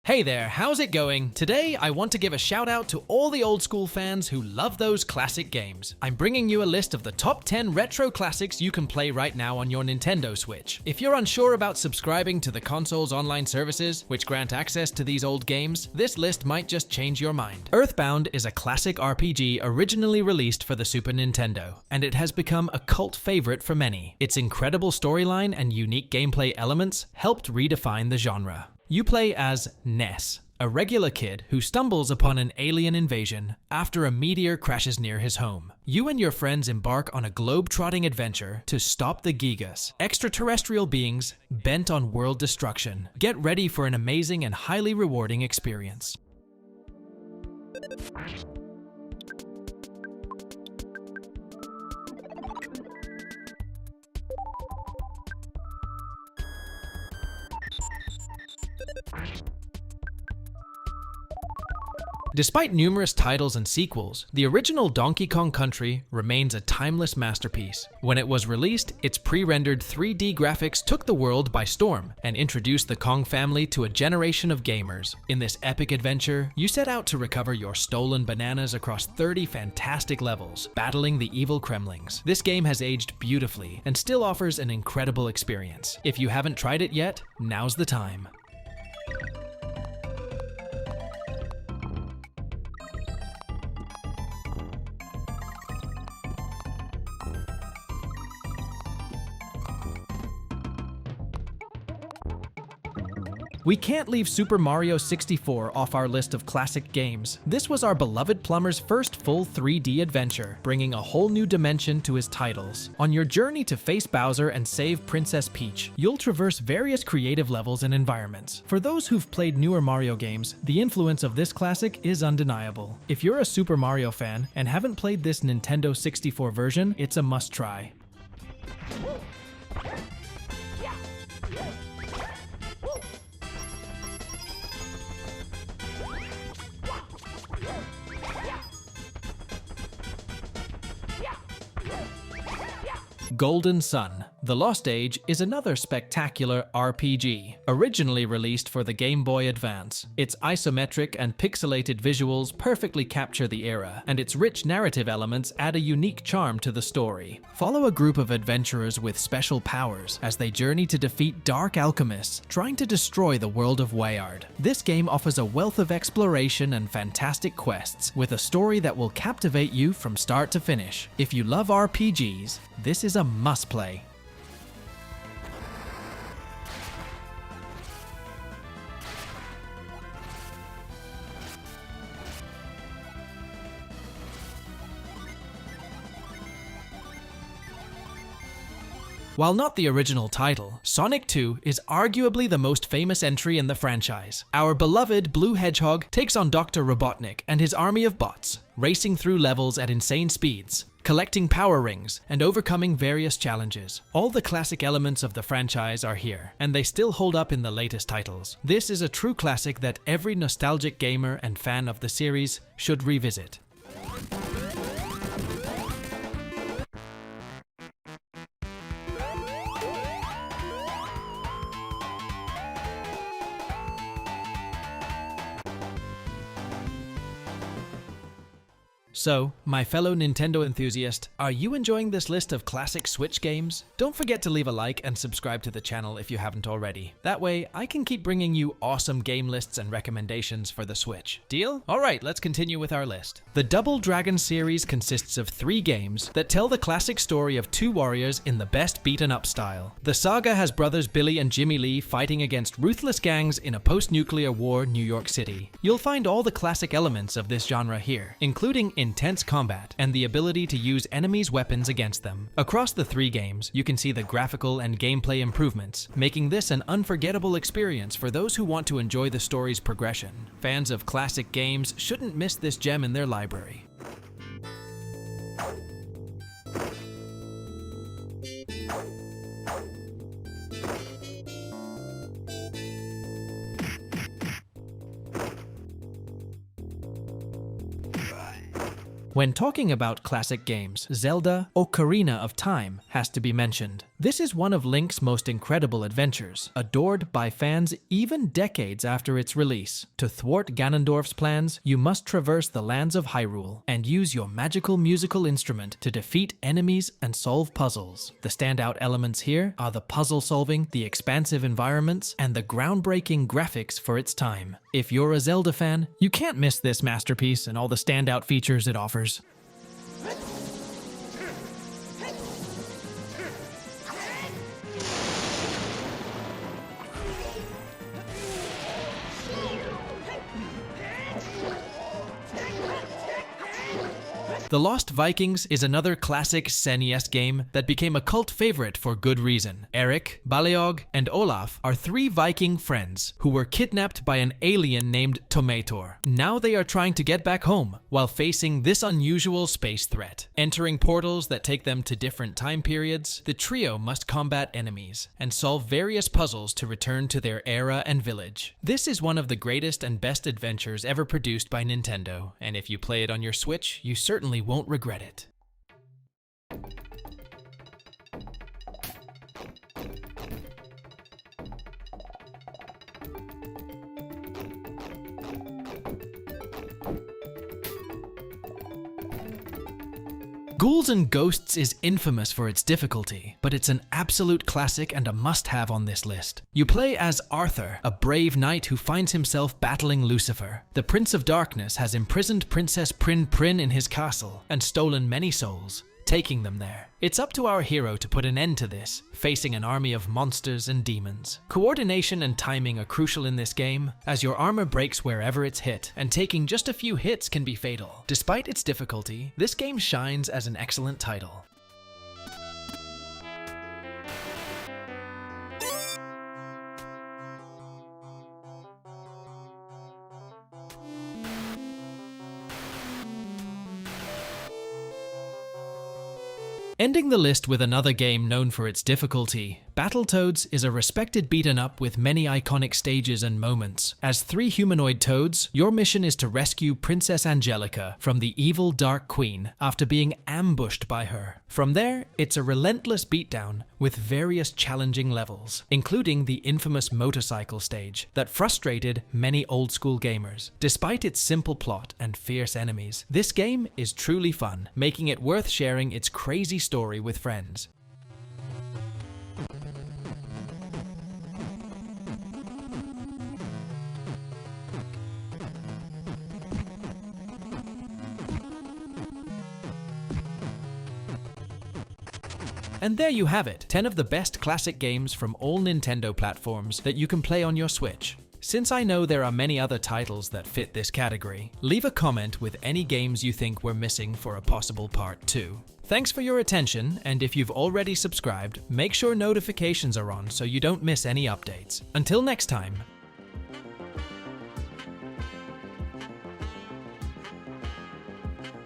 Hey there, how's it going? Today, I want to give a shout out to all the old school fans who love those classic games. I'm bringing you a list of the top 10 retro classics you can play right now on your Nintendo Switch. If you're unsure about subscribing to the console's online services, which grant access to these old games, this list might just change your mind. Earthbound is a classic RPG originally released for the Super Nintendo, and it has become a cult favorite for many. Its incredible storyline and unique gameplay elements helped redefine the genre. You play as Ness, a regular kid who stumbles upon an alien invasion after a meteor crashes near his home. You and your friends embark on a globe-trotting adventure to stop the Gigas, extraterrestrial beings bent on world destruction. Get ready for an amazing and highly rewarding experience. Despite numerous titles and sequels, the original Donkey Kong Country remains a timeless masterpiece. When it was released, its pre-rendered 3D graphics took the world by storm and introduced the Kong family to a generation of gamers. In this epic adventure, you set out to recover your stolen bananas across 30 fantastic levels, battling the evil Kremlings. This game has aged beautifully and still offers an incredible experience. If you haven't tried it yet, now's the time. We can't leave Super Mario 64 off our list of classic games. This was our beloved plumber's first full 3D adventure, bringing a whole new dimension to his titles. On your journey to face Bowser and save Princess Peach, you'll traverse various creative levels and environments. For those who've played newer Mario games, the influence of this classic is undeniable. If you're a Super Mario fan and haven't played this Nintendo 64 version, it's a must-try. Golden Sun: The Lost Age is another spectacular RPG, originally released for the Game Boy Advance. Its isometric and pixelated visuals perfectly capture the era, and its rich narrative elements add a unique charm to the story. Follow a group of adventurers with special powers as they journey to defeat dark alchemists trying to destroy the world of Wayard. This game offers a wealth of exploration and fantastic quests, with a story that will captivate you from start to finish. If you love RPGs, this is a must-play. While not the original title, Sonic 2 is arguably the most famous entry in the franchise. Our beloved Blue Hedgehog takes on Dr. Robotnik and his army of bots, racing through levels at insane speeds, collecting power rings, and overcoming various challenges. All the classic elements of the franchise are here, and they still hold up in the latest titles. This is a true classic that every nostalgic gamer and fan of the series should revisit. So, my fellow Nintendo enthusiast, are you enjoying this list of classic Switch games? Don't forget to leave a like and subscribe to the channel if you haven't already. That way, I can keep bringing you awesome game lists and recommendations for the Switch. Deal? Alright, let's continue with our list. The Double Dragon series consists of 3 games that tell the classic story of 2 warriors in the best beaten-up style. The saga has brothers Billy and Jimmy Lee fighting against ruthless gangs in a post-nuclear war New York City. You'll find all the classic elements of this genre here, including intense combat and the ability to use enemies' weapons against them. Across the 3 games, you can see the graphical and gameplay improvements, making this an unforgettable experience for those who want to enjoy the story's progression. Fans of classic games shouldn't miss this gem in their library. When talking about classic games, Zelda Ocarina of Time has to be mentioned. This is one of Link's most incredible adventures, adored by fans even decades after its release. To thwart Ganondorf's plans, you must traverse the lands of Hyrule and use your magical musical instrument to defeat enemies and solve puzzles. The standout elements here are the puzzle solving, the expansive environments, and the groundbreaking graphics for its time. If you're a Zelda fan, you can't miss this masterpiece and all the standout features it offers. The Lost Vikings is another classic SNES game that became a cult favorite for good reason. Eric, Baleog, and Olaf are three Viking friends who were kidnapped by an alien named Tomator. Now they are trying to get back home while facing this unusual space threat. Entering portals that take them to different time periods, the trio must combat enemies and solve various puzzles to return to their era and village. This is one of the greatest and best adventures ever produced by Nintendo, and if you play it on your Switch, you certainly won't regret it. Ghouls'n Ghosts is infamous for its difficulty, but it's an absolute classic and a must-have on this list. You play as Arthur, a brave knight who finds himself battling Lucifer. The Prince of Darkness has imprisoned Princess Prin in his castle and stolen many souls, taking them there. It's up to our hero to put an end to this, facing an army of monsters and demons. Coordination and timing are crucial in this game, as your armor breaks wherever it's hit, and taking just a few hits can be fatal. Despite its difficulty, this game shines as an excellent title. Ending the list with another game known for its difficulty, Battletoads is a respected beaten-up with many iconic stages and moments. As three humanoid toads, your mission is to rescue Princess Angelica from the evil Dark Queen after being ambushed by her. From there, it's a relentless beatdown with various challenging levels, including the infamous motorcycle stage that frustrated many old-school gamers. Despite its simple plot and fierce enemies, this game is truly fun, making it worth sharing its crazy story with friends. And there you have it, 10 of the best classic games from all Nintendo platforms that you can play on your Switch. Since I know there are many other titles that fit this category, leave a comment with any games you think we're missing for a possible part 2. Thanks for your attention, and if you've already subscribed, make sure notifications are on so you don't miss any updates. Until next time,